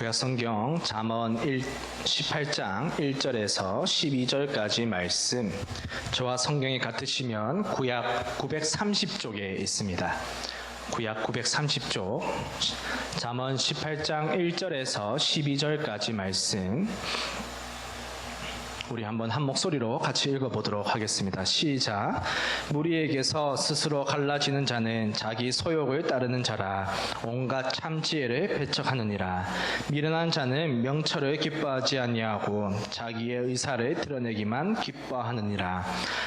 구약성경 잠언 18장 1절에서 12절까지 말씀, 저와 성경이 같으시면 구약 930쪽에 있습니다. 구약 930쪽 잠언 18장 1절에서 12절까지 말씀, 우리 한번 한 목소리로 같이 읽어보도록 하겠습니다. 시작. 무리에게서 스스로 갈라지는 자는 자기 소욕을 따르는 자라. 온갖 참지혜를 배척하느니라. 미련한 자는 명철을 기뻐하지 아니하고 자기의 의사를 드러내기만 기뻐하느니라.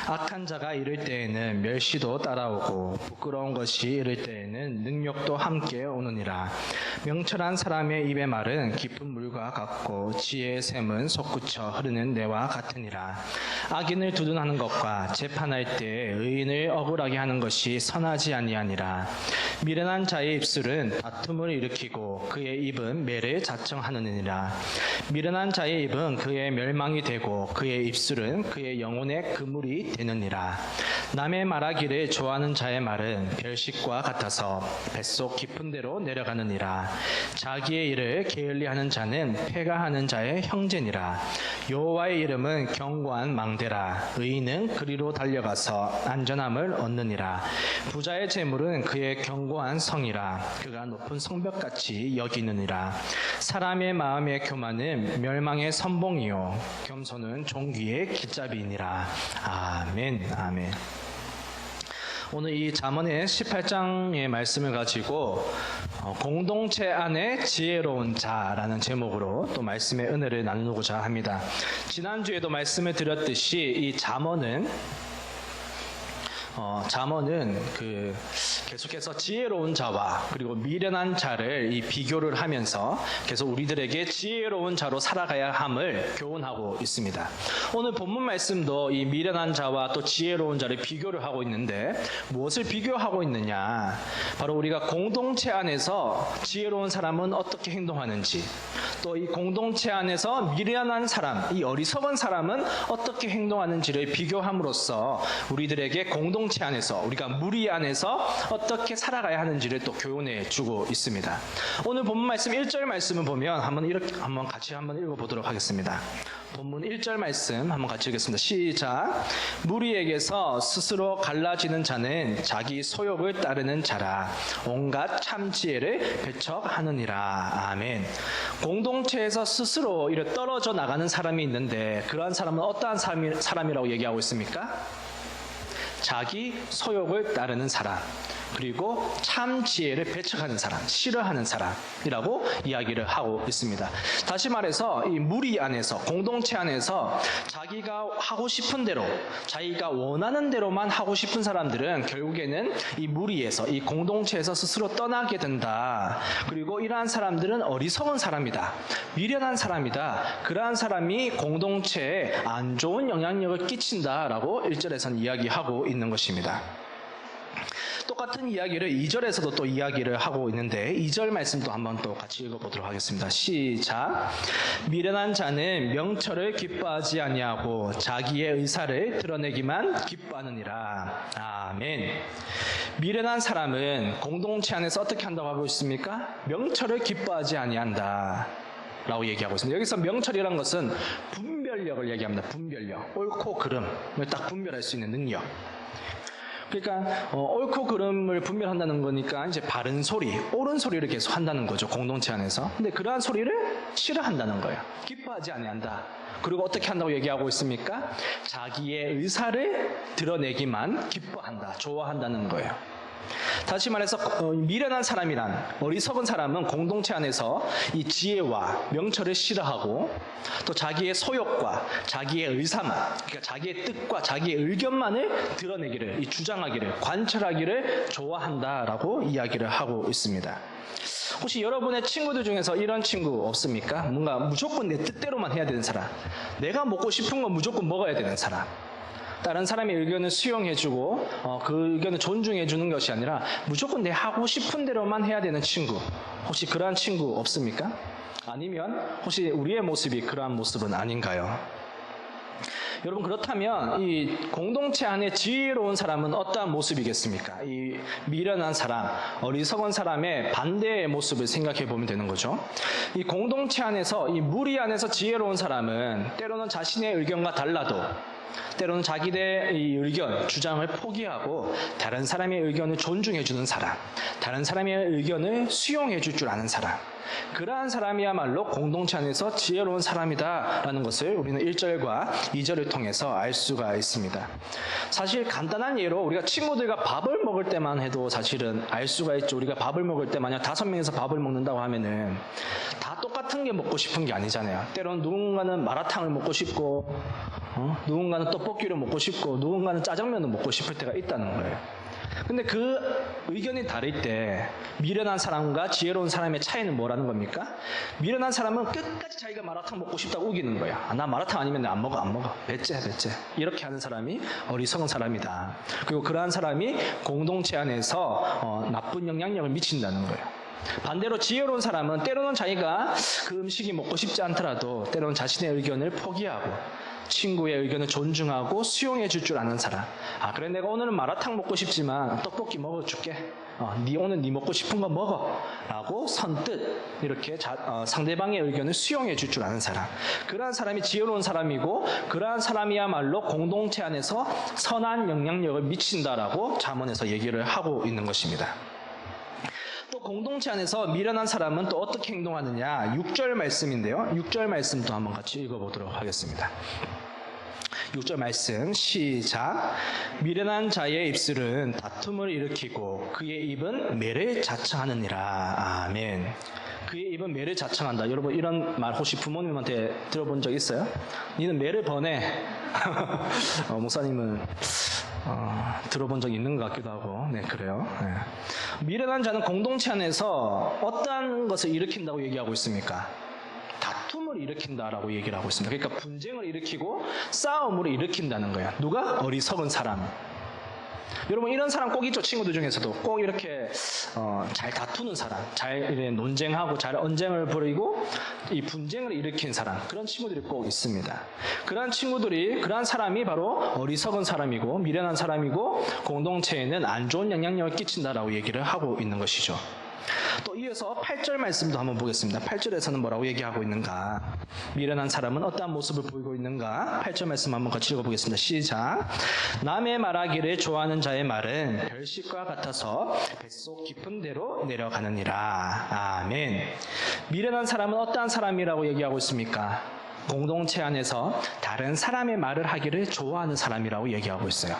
악한 자가 이를 때에는 멸시도 따라오고 부끄러운 것이 이를 때에는 능욕도 함께 오느니라. 명철한 사람의 입의 말은 깊은 물과 같고 지혜의 샘은 솟구쳐 흐르는 내와 같으니라. 악인을 두둔하는 것과 재판할 때 의인을 억울하게 하는 것이 선하지 아니하니라. 미련한 자의 입술은 다툼을 일으키고 그의 입은 매를 자청하느니라. 미련한 자의 입은 그의 멸망이 되고 그의 입술은 그의 영혼의 그물이 되느니라. 남의 말하기를 좋아하는 자의 말은 별식과 같아서 뱃속 깊은 데로 내려가느니라. 자기의 일을 게을리하는 자는 패가하는 자의 형제니라. 여호와의 이름은 견고한 망대라. 의인은 그리로 달려가서 안전함을 얻느니라. 부자의 재물은 그의 견고한 성이라. 그가 높은 성벽같이 여기느니라. 사람의 마음의 교만은 멸망의 선봉이요 겸손은 종귀의 깃잡이니라. 아멘. 아멘. 오늘 이 잠언의 18장의 말씀을 가지고 공동체 안에 지혜로운 자라는 제목으로 또 말씀의 은혜를 나누고자 합니다. 지난주에도 말씀을 드렸듯이 이 잠언은 계속해서 지혜로운 자와 그리고 미련한 자를 이 비교를 하면서 계속 우리들에게 지혜로운 자로 살아가야 함을 교훈하고 있습니다. 오늘 본문 말씀도 이 미련한 자와 또 지혜로운 자를 비교를 하고 있는데 무엇을 비교하고 있느냐? 바로 우리가 공동체 안에서 지혜로운 사람은 어떻게 행동하는지, 또 이 공동체 안에서 미련한 사람, 이 어리석은 사람은 어떻게 행동하는지를 비교함으로써 우리들에게 공동체 안에서, 우리가 무리 안에서 어떻게 살아가야 하는지를 또 교훈해 주고 있습니다. 오늘 본문 말씀 1절 말씀을 보면 한번 같이 읽어보도록 하겠습니다. 본문 1절 말씀 한번 같이 읽겠습니다. 시작. 무리에게서 스스로 갈라지는 자는 자기 소욕을 따르는 자라. 온갖 참지혜를 배척하느니라. 아멘. 공동체에서 스스로 이렇게 떨어져 나가는 사람이 있는데 그러한 사람은 어떠한 사람이라고 얘기하고 있습니까? 자기 소욕을 따르는 사람, 그리고 참 지혜를 배척하는 사람, 싫어하는 사람이라고 이야기를 하고 있습니다. 다시 말해서 이 무리 안에서, 공동체 안에서 자기가 하고 싶은 대로, 자기가 원하는 대로만 하고 싶은 사람들은 결국에는 이 무리에서, 이 공동체에서 스스로 떠나게 된다. 그리고 이러한 사람들은 어리석은 사람이다, 미련한 사람이다. 그러한 사람이 공동체에 안 좋은 영향력을 끼친다라고 1절에서는 이야기하고 있는 것입니다. 똑같은 이야기를 2절에서도 또 이야기를 하고 있는데 2절 말씀도 한번 또 같이 읽어보도록 하겠습니다. 시작. 미련한 자는 명철을 기뻐하지 아니하고 자기의 의사를 드러내기만 기뻐하느니라. 아멘. 미련한 사람은 공동체 안에서 어떻게 한다고 하고 있습니까? 명철을 기뻐하지 아니한다 라고 얘기하고 있습니다. 여기서 명철이라는 것은 분별력을 얘기합니다. 분별력. 옳고 그름을 딱 분별할 수 있는 능력. 그러니까 옳고 그름을 분별한다는 거니까 이제 바른 소리, 옳은 소리를 계속 한다는 거죠, 공동체 안에서. 근데 그러한 소리를 싫어한다는 거예요. 기뻐하지 아니한다. 그리고 어떻게 한다고 얘기하고 있습니까? 자기의 의사를 드러내기만 기뻐한다, 좋아한다는 거예요. 다시 말해서 미련한 사람이란, 어리석은 사람은 공동체 안에서 이 지혜와 명철을 싫어하고 또 자기의 소욕과 자기의 의사만, 그러니까 자기의 뜻과 자기의 의견만을 드러내기를, 이 주장하기를, 관철하기를 좋아한다라고 이야기를 하고 있습니다. 혹시 여러분의 친구들 중에서 이런 친구 없습니까? 뭔가 무조건 내 뜻대로만 해야 되는 사람, 내가 먹고 싶은 건 무조건 먹어야 되는 사람, 다른 사람의 의견을 수용해주고 그 의견을 존중해주는 것이 아니라 무조건 내 하고 싶은 대로만 해야 되는 친구, 혹시 그러한 친구 없습니까? 아니면 혹시 우리의 모습이 그러한 모습은 아닌가요? 여러분 그렇다면 이 공동체 안에 지혜로운 사람은 어떠한 모습이겠습니까? 이 미련한 사람, 어리석은 사람의 반대의 모습을 생각해 보면 되는 거죠. 이 공동체 안에서 이 무리 안에서 지혜로운 사람은 때로는 자신의 의견과 달라도 때로는 자기의 이 의견, 주장을 포기하고 다른 사람의 의견을 존중해 주는 사람, 다른 사람의 의견을 수용해 줄 줄 아는 사람, 그러한 사람이야말로 공동체 안에서 지혜로운 사람이다라는 것을 우리는 1절과 2절을 통해서 알 수가 있습니다. 사실 간단한 예로 우리가 친구들과 밥을 먹을 때만 해도 사실은 알 수가 있죠. 우리가 밥을 먹을 때 만약 5명이서 밥을 먹는다고 하면은 다 똑같은 게 먹고 싶은 게 아니잖아요. 때로는 누군가는 마라탕을 먹고 싶고 누군가는 떡볶이를 먹고 싶고 누군가는 짜장면을 먹고 싶을 때가 있다는 거예요. 근데 그 의견이 다를 때 미련한 사람과 지혜로운 사람의 차이는 뭐라는 겁니까? 미련한 사람은 끝까지 자기가 마라탕 먹고 싶다고 우기는 거야. 나 마라탕 아니면 안 먹어. 배째. 이렇게 하는 사람이 어리석은 사람이다. 그리고 그러한 사람이 공동체 안에서 나쁜 영향력을 미친다는 거예요. 반대로 지혜로운 사람은 때로는 자기가 그 음식이 먹고 싶지 않더라도 때로는 자신의 의견을 포기하고 친구의 의견을 존중하고 수용해 줄 줄 아는 사람. 그래 내가 오늘은 마라탕 먹고 싶지만 떡볶이 먹어줄게. 오늘 네 먹고 싶은 거 먹어. 라고 선뜻 이렇게 상대방의 의견을 수용해 줄 줄 아는 사람. 그러한 사람이 지혜로운 사람이고 그러한 사람이야말로 공동체 안에서 선한 영향력을 미친다라고 잠언에서 얘기를 하고 있는 것입니다. 또 공동체 안에서 미련한 사람은 또 어떻게 행동하느냐 6절 말씀인데요. 6절 말씀도 한번 같이 읽어보도록 하겠습니다. 6절 말씀 시작. 미련한 자의 입술은 다툼을 일으키고 그의 입은 매를 자청하느니라. 아멘. 그의 입은 매를 자청한다. 여러분 이런 말 혹시 부모님한테 들어본 적 있어요? 니는 매를 버네. 목사님은 들어본 적 있는 것 같기도 하고, 네, 그래요. 네. 미련한 자는 공동체 안에서 어떠한 것을 일으킨다고 얘기하고 있습니까? 다툼을 일으킨다라고 얘기를 하고 있습니다. 그러니까 분쟁을 일으키고 싸움을 일으킨다는 거예요. 누가? 어리석은 사람. 여러분 이런 사람 꼭 있죠. 친구들 중에서도 꼭 이렇게 잘 다투는 사람, 잘 이렇게 논쟁하고 잘 언쟁을 벌이고 이 분쟁을 일으킨 사람, 그런 친구들이 꼭 있습니다. 그러한 사람이 바로 어리석은 사람이고 미련한 사람이고 공동체에는 안 좋은 영향력을 끼친다라고 얘기를 하고 있는 것이죠. 또 이어서 8절 말씀도 한번 보겠습니다. 8절에서는 뭐라고 얘기하고 있는가? 미련한 사람은 어떠한 모습을 보이고 있는가? 8절 말씀 한번 같이 읽어보겠습니다. 시작. 남의 말하기를 좋아하는 자의 말은 별식과 같아서 뱃속 깊은 데로 내려가느니라. 아멘. 미련한 사람은 어떠한 사람이라고 얘기하고 있습니까? 공동체 안에서 다른 사람의 말을 하기를 좋아하는 사람이라고 얘기하고 있어요.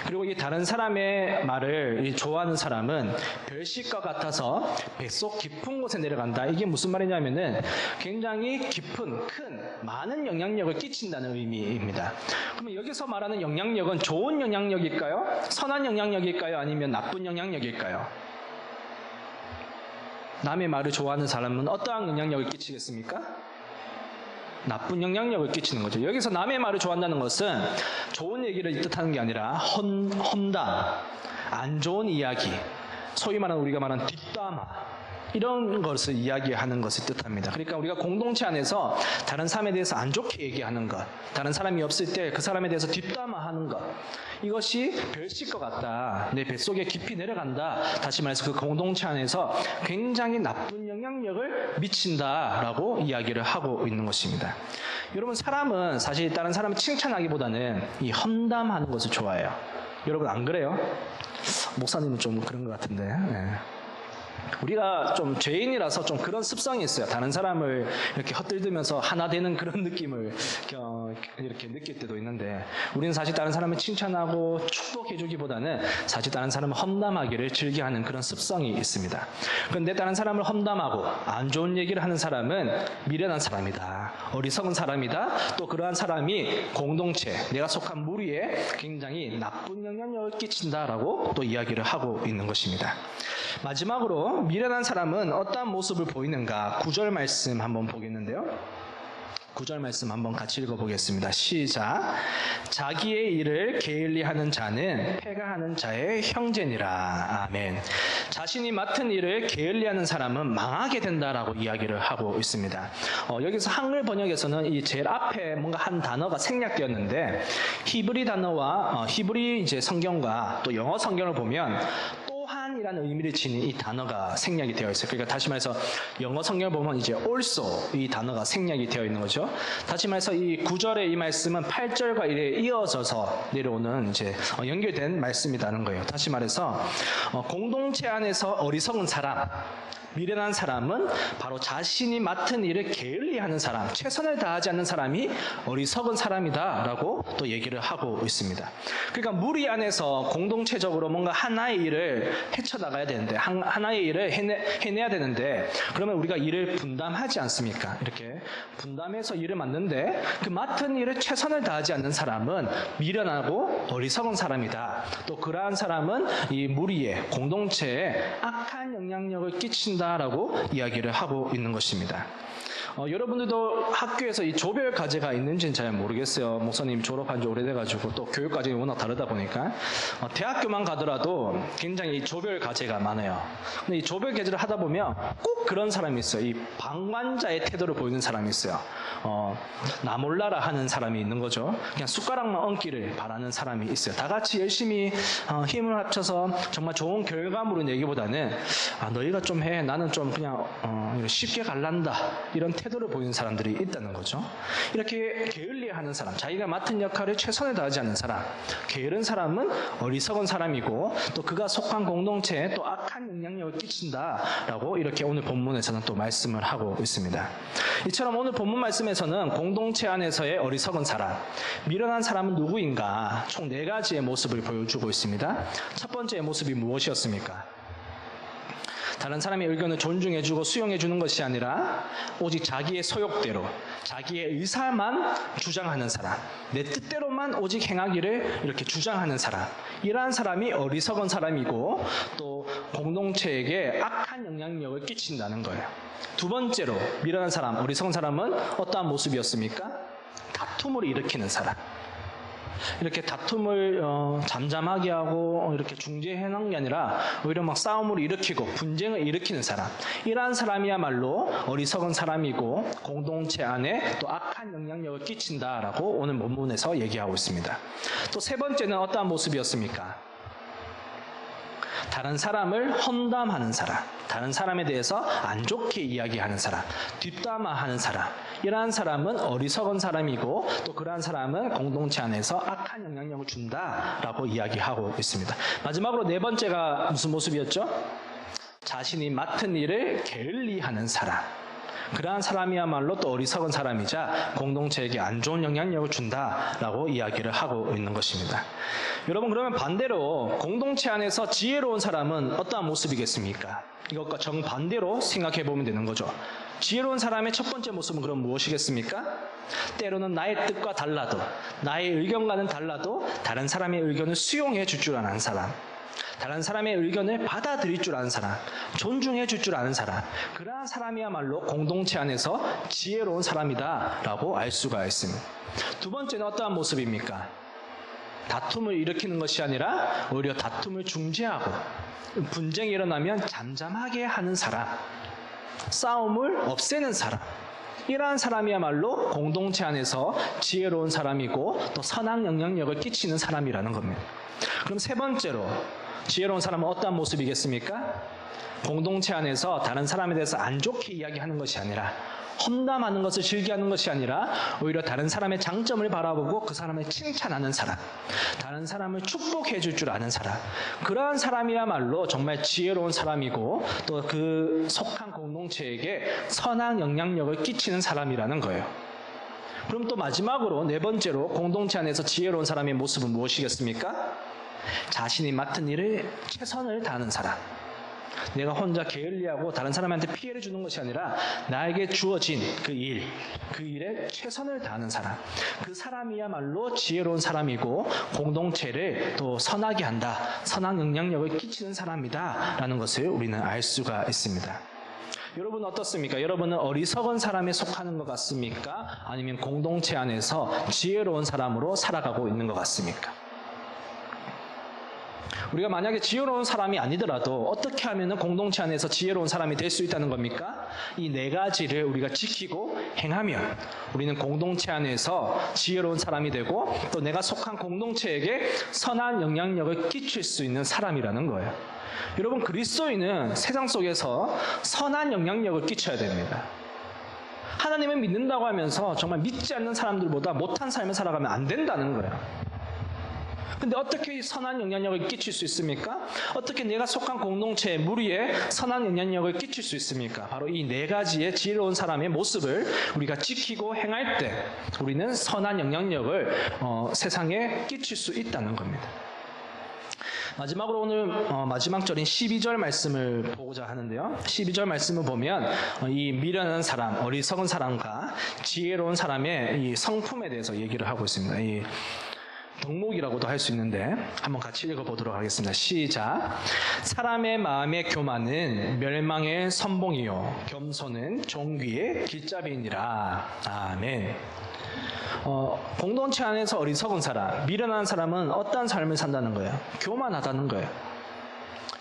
그리고 이 다른 사람의 말을 좋아하는 사람은 별식과 같아서 뱃속 깊은 곳에 내려간다. 이게 무슨 말이냐면은 굉장히 깊은, 많은 영향력을 끼친다는 의미입니다. 그러면 여기서 말하는 영향력은 좋은 영향력일까요? 선한 영향력일까요? 아니면 나쁜 영향력일까요? 남의 말을 좋아하는 사람은 어떠한 영향력을 끼치겠습니까? 나쁜 영향력을 끼치는 거죠. 여기서 남의 말을 좋아한다는 것은 좋은 얘기를 뜻하는 게 아니라 험담, 안 좋은 이야기, 소위 말하는 우리가 말하는 뒷담화, 이런 것을 이야기하는 것을 뜻합니다. 그러니까 우리가 공동체 안에서 다른 사람에 대해서 안 좋게 얘기하는 것, 다른 사람이 없을 때 그 사람에 대해서 뒷담화하는 것, 이것이 별식 것 같다. 내 뱃속에 깊이 내려간다. 다시 말해서 그 공동체 안에서 굉장히 나쁜 영향력을 미친다라고 이야기를 하고 있는 것입니다. 여러분 사람은 사실 다른 사람을 칭찬하기보다는 이 험담하는 것을 좋아해요. 여러분 안 그래요? 목사님은 좀 그런 것 같은데. 네. 우리가 좀 죄인이라서 좀 그런 습성이 있어요. 다른 사람을 이렇게 헛들들면서 하나 되는 그런 느낌을 이렇게 느낄 때도 있는데, 우리는 사실 다른 사람을 칭찬하고 축복해주기보다는 사실 다른 사람을 험담하기를 즐겨하는 그런 습성이 있습니다. 그런데 다른 사람을 험담하고 안 좋은 얘기를 하는 사람은 미련한 사람이다, 어리석은 사람이다, 또 그러한 사람이 공동체, 내가 속한 무리에 굉장히 나쁜 영향력을 끼친다라고 또 이야기를 하고 있는 것입니다. 마지막으로 미련한 사람은 어떠한 모습을 보이는가? 9절 말씀 한번 보겠는데요. 9절 말씀 한번 같이 읽어보겠습니다. 시작. 자기의 일을 게을리 하는 자는 패가 하는 자의 형제니라. 아멘. 자신이 맡은 일을 게을리 하는 사람은 망하게 된다라고 이야기를 하고 있습니다. 여기서 한글 번역에서는 이 제일 앞에 뭔가 한 단어가 생략되었는데 히브리 단어와 히브리 이제 성경과 또 영어 성경을 보면 또한이라는 의미를 지닌 이 단어가 생략이 되어 있어요. 그러니까 다시 말해서 영어 성경을 보면 이제 also 이 단어가 생략이 되어 있는 거죠. 다시 말해서 이 9절의 이 말씀은 8절과 이래 이어져서 내려오는 이제 연결된 말씀이라는 거예요. 다시 말해서 공동체 안에서 어리석은 사람, 미련한 사람은 바로 자신이 맡은 일을 게을리 하는 사람, 최선을 다하지 않는 사람이 어리석은 사람이다라고 또 얘기를 하고 있습니다. 그러니까 무리 안에서 공동체적으로 뭔가 하나의 일을 헤쳐나가야 되는데, 하나의 일을 해내야 되는데, 그러면 우리가 일을 분담하지 않습니까? 이렇게 분담해서 일을 맡는데 그 맡은 일을 최선을 다하지 않는 사람은 미련하고 어리석은 사람이다. 또 그러한 사람은 이 무리에, 공동체에 악한 영향력을 끼친다 라고 이야기를 하고 있는 것입니다. 여러분들도 학교에서 이 조별 과제가 있는지는 잘 모르겠어요. 목사님 졸업한 지 오래돼가지고 또 교육 과정이 워낙 다르다 보니까 대학교만 가더라도 굉장히 이 조별 과제가 많아요. 근데 이 조별 과제를 하다 보면 꼭 그런 사람이 있어요. 이 방관자의 태도를 보이는 사람이 있어요. 나 몰라라 하는 사람이 있는 거죠. 그냥 숟가락만 얹기를 바라는 사람이 있어요. 다 같이 열심히 힘을 합쳐서 정말 좋은 결과물을 내기보다는 너희가 좀 해, 나는 좀 그냥 쉽게 갈란다, 이런 태도를 보이는 사람들이 있다는 거죠. 이렇게 게을리하는 사람, 자기가 맡은 역할을 최선을 다하지 않는 사람, 게으른 사람은 어리석은 사람이고 또 그가 속한 공동체에 또 악한 영향력을 끼친다라고 이렇게 오늘 본문에서는 또 말씀을 하고 있습니다. 이처럼 오늘 본문 말씀에서는 공동체 안에서의 어리석은 사람, 미련한 사람은 누구인가 총 4가지의 모습을 보여주고 있습니다. 첫 번째의 모습이 무엇이었습니까? 다른 사람의 의견을 존중해주고 수용해주는 것이 아니라 오직 자기의 소욕대로, 자기의 의사만 주장하는 사람, 내 뜻대로만 오직 행하기를 이렇게 주장하는 사람, 이러한 사람이 어리석은 사람이고 또 공동체에게 악한 영향력을 끼친다는 거예요. 두 번째로 미련한 사람, 어리석은 사람은 어떠한 모습이었습니까? 다툼을 일으키는 사람. 이렇게 다툼을 잠잠하게 하고 이렇게 중재해 놓은 게 아니라 오히려 막 싸움을 일으키고 분쟁을 일으키는 사람, 이러한 사람이야말로 어리석은 사람이고 공동체 안에 또 악한 영향력을 끼친다라고 오늘 본문에서 얘기하고 있습니다. 또 세 번째는 어떠한 모습이었습니까? 다른 사람을 험담하는 사람, 다른 사람에 대해서 안 좋게 이야기하는 사람, 뒷담화하는 사람, 이러한 사람은 어리석은 사람이고 또 그러한 사람은 공동체 안에서 악한 영향력을 준다라고 이야기하고 있습니다. 마지막으로 4번째가 무슨 모습이었죠? 자신이 맡은 일을 게을리하는 사람. 그러한 사람이야말로 또 어리석은 사람이자 공동체에게 안 좋은 영향력을 준다라고 이야기를 하고 있는 것입니다. 여러분, 그러면 반대로 공동체 안에서 지혜로운 사람은 어떠한 모습이겠습니까? 이것과 정반대로 생각해 보면 되는 거죠. 지혜로운 사람의 첫 번째 모습은 그럼 무엇이겠습니까? 때로는 나의 뜻과 달라도, 나의 의견과는 달라도 다른 사람의 의견을 수용해 줄 줄 아는 사람, 다른 사람의 의견을 받아들일 줄 아는 사람, 존중해 줄 줄 아는 사람, 그러한 사람이야말로 공동체 안에서 지혜로운 사람이다라고 알 수가 있습니다. 두 번째는 어떠한 모습입니까? 다툼을 일으키는 것이 아니라 오히려 다툼을 중재하고 분쟁이 일어나면 잠잠하게 하는 사람, 싸움을 없애는 사람, 이러한 사람이야말로 공동체 안에서 지혜로운 사람이고 또 선한 영향력을 끼치는 사람이라는 겁니다. 그럼 세 번째로 지혜로운 사람은 어떠한 모습이겠습니까? 공동체 안에서 다른 사람에 대해서 안 좋게 이야기하는 것이 아니라, 험담하는 것을 즐겨하는 것이 아니라 오히려 다른 사람의 장점을 바라보고 그 사람을 칭찬하는 사람, 다른 사람을 축복해 줄 줄 아는 사람, 그러한 사람이야말로 정말 지혜로운 사람이고 또 그 속한 공동체에게 선한 영향력을 끼치는 사람이라는 거예요. 그럼 또 마지막으로 4번째로 공동체 안에서 지혜로운 사람의 모습은 무엇이겠습니까? 자신이 맡은 일을 최선을 다하는 사람. 내가 혼자 게을리하고 다른 사람한테 피해를 주는 것이 아니라 나에게 주어진 그 일에 최선을 다하는 사람. 그 사람이야말로 지혜로운 사람이고 공동체를 또 선하게 한다, 선한 영향력을 끼치는 사람이다 라는 것을 우리는 알 수가 있습니다. 여러분은 어떻습니까? 여러분은 어리석은 사람에 속하는 것 같습니까? 아니면 공동체 안에서 지혜로운 사람으로 살아가고 있는 것 같습니까? 우리가 만약에 지혜로운 사람이 아니더라도 어떻게 하면 공동체 안에서 지혜로운 사람이 될 수 있다는 겁니까? 이 네 가지를 우리가 지키고 행하면 우리는 공동체 안에서 지혜로운 사람이 되고 또 내가 속한 공동체에게 선한 영향력을 끼칠 수 있는 사람이라는 거예요. 여러분, 그리스도인은 세상 속에서 선한 영향력을 끼쳐야 됩니다. 하나님을 믿는다고 하면서 정말 믿지 않는 사람들보다 못한 삶을 살아가면 안 된다는 거예요. 근데 어떻게 선한 영향력을 끼칠 수 있습니까? 어떻게 내가 속한 공동체의 무리에 선한 영향력을 끼칠 수 있습니까? 바로 이 네 가지의 지혜로운 사람의 모습을 우리가 지키고 행할 때 우리는 선한 영향력을 세상에 끼칠 수 있다는 겁니다. 마지막으로 오늘 마지막 절인 12절 말씀을 보고자 하는데요. 12절 말씀을 보면 이 미련한 사람, 어리석은 사람과 지혜로운 사람의 이 성품에 대해서 얘기를 하고 있습니다. 이 덕목이라고도 할 수 있는데 한번 같이 읽어보도록 하겠습니다. 시작. 사람의 마음의 교만은 멸망의 선봉이요 겸손은 종귀의 길잡이니라. 아멘. 공동체 안에서 어리석은 사람, 미련한 사람은 어떠한 삶을 산다는 거예요? 교만하다는 거예요.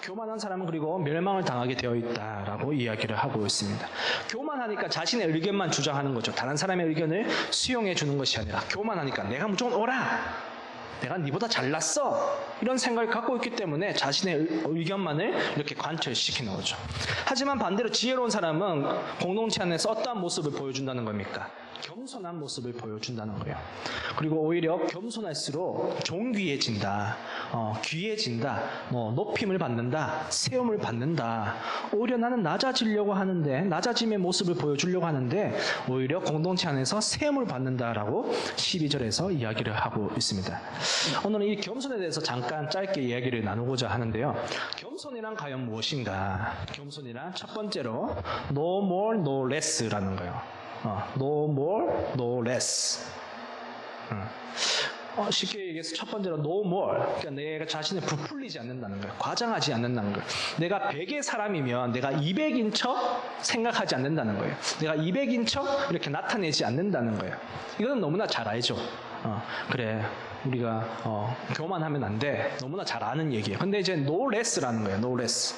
교만한 사람은 그리고 멸망을 당하게 되어 있다라고 이야기를 하고 있습니다. 교만하니까 자신의 의견만 주장하는 거죠. 다른 사람의 의견을 수용해 주는 것이 아니라 교만하니까 내가 무조건 옳아, 내가 니보다 잘났어, 이런 생각을 갖고 있기 때문에 자신의 의견만을 이렇게 관철시키는 거죠. 하지만 반대로 지혜로운 사람은 공동체 안에서 어떠한 모습을 보여준다는 겁니까? 겸손한 모습을 보여준다는 거예요. 그리고 오히려 겸손할수록 존귀해진다, 귀해진다, 높임을 받는다, 세움을 받는다. 오히려 나는 낮아지려고 하는데, 낮아짐의 모습을 보여주려고 하는데 오히려 공동체 안에서 세움을 받는다라고 12절에서 이야기를 하고 있습니다. 오늘은 이 겸손에 대해서 잠깐 짧게 이야기를 나누고자 하는데요. 겸손이란 과연 무엇인가? 겸손이란 첫 번째로 no more, no less라는 거예요. No more, no less. 쉽게 얘기해서 첫 번째로 no more. 그러니까 내가 자신을 부풀리지 않는다는 거예요. 과장하지 않는다는 거예요. 내가 100의 사람이면 내가 200인 척 생각하지 않는다는 거예요. 내가 200인 척 이렇게 나타내지 않는다는 거예요. 이거는 너무나 잘 알죠. 그래, 우리가 교만하면 안 돼. 너무나 잘 아는 얘기예요. 근데 이제 no less라는 거예요. no less.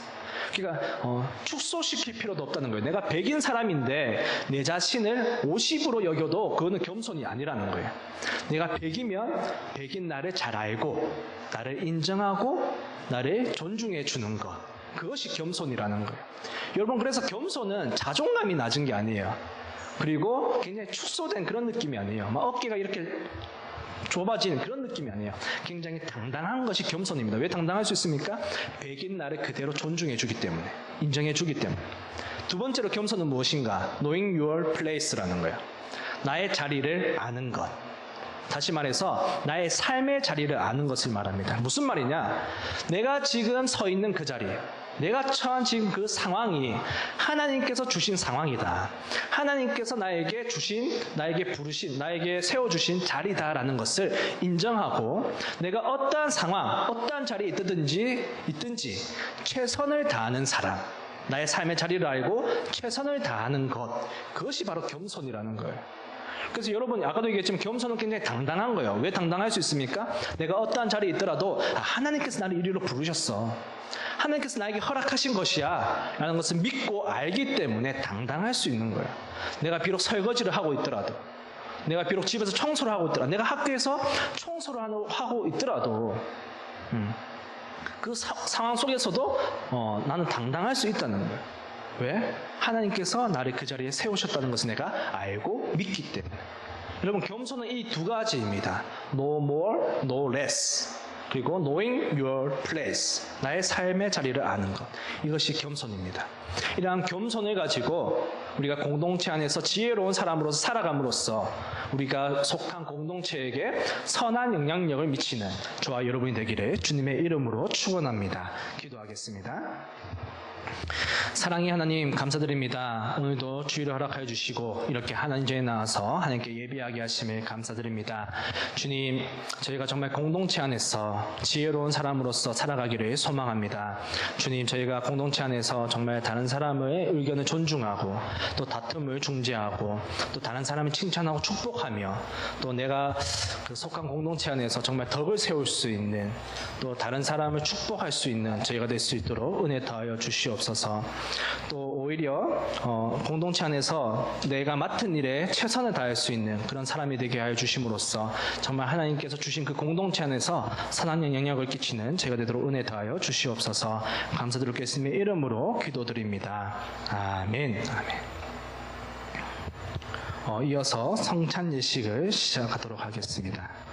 그러니까 축소시킬 필요도 없다는 거예요. 내가 100인 사람인데 내 자신을 50으로 여겨도 그거는 겸손이 아니라는 거예요. 내가 100이면 100인 나를 잘 알고 나를 인정하고 나를 존중해 주는 것, 그것이 겸손이라는 거예요. 여러분, 그래서 겸손은 자존감이 낮은 게 아니에요. 그리고 굉장히 축소된 그런 느낌이 아니에요. 막 어깨가 이렇게 좁아지는 그런 느낌이 아니에요. 굉장히 당당한 것이 겸손입니다. 왜 당당할 수 있습니까? 100인 나를 그대로 존중해 주기 때문에, 인정해 주기 때문에. 두 번째로 겸손은 무엇인가? Knowing your place라는 거예요. 나의 자리를 아는 것. 다시 말해서 나의 삶의 자리를 아는 것을 말합니다. 무슨 말이냐? 내가 지금 서 있는 그 자리, 내가 처한 지금 그 상황이 하나님께서 주신 상황이다. 하나님께서 나에게 주신, 나에게 부르신, 나에게 세워주신 자리다라는 것을 인정하고 내가 어떠한 상황, 어떠한 자리에 있든지 최선을 다하는 사람, 나의 삶의 자리를 알고 최선을 다하는 것, 그것이 바로 겸손이라는 거예요. 그래서 여러분, 아까도 얘기했지만 겸손은 굉장히 당당한 거예요. 왜 당당할 수 있습니까? 내가 어떠한 자리에 있더라도 하나님께서 나를 이리로 부르셨어, 하나님께서 나에게 허락하신 것이야 라는 것을 믿고 알기 때문에 당당할 수 있는 거예요. 내가 비록 설거지를 하고 있더라도, 내가 비록 집에서 청소를 하고 있더라도, 내가 학교에서 청소를 하고 있더라도 그 상황 속에서도 나는 당당할 수 있다는 거예요. 왜? 하나님께서 나를 그 자리에 세우셨다는 것을 내가 알고 믿기 때문에. 여러분, 겸손은 이 두 가지입니다. No more, no less. 그리고 knowing your place. 나의 삶의 자리를 아는 것. 이것이 겸손입니다. 이러한 겸손을 가지고 우리가 공동체 안에서 지혜로운 사람으로서 살아감으로써 우리가 속한 공동체에게 선한 영향력을 미치는 저와 여러분이 되기를 주님의 이름으로 축원합니다. 기도하겠습니다. 사랑의 하나님 감사드립니다. 오늘도 주의를 허락하여 주시고 이렇게 하나님 전에 나와서 하나님께 예배하게 하심에 감사드립니다. 주님, 저희가 정말 공동체 안에서 지혜로운 사람으로서 살아가기를 소망합니다. 주님, 저희가 공동체 안에서 정말 다른 사람의 의견을 존중하고 또 다툼을 중재하고 또 다른 사람을 칭찬하고 축복하며 또 내가 그 속한 공동체 안에서 정말 덕을 세울 수 있는 또 다른 사람을 축복할 수 있는 저희가 될 수 있도록 은혜 더하여 주시옵소서. 또 오히려 공동체 안에서 내가 맡은 일에 최선을 다할 수 있는 그런 사람이 되게 하여 주심으로써 정말 하나님께서 주신 그 공동체 안에서 선한 영향을 끼치는 제가 되도록 은혜 더하여 주시옵소서. 감사드리고 예수님의 이름으로 기도드립니다. 아멘. 아멘. 이어서 성찬 예식을 시작하도록 하겠습니다.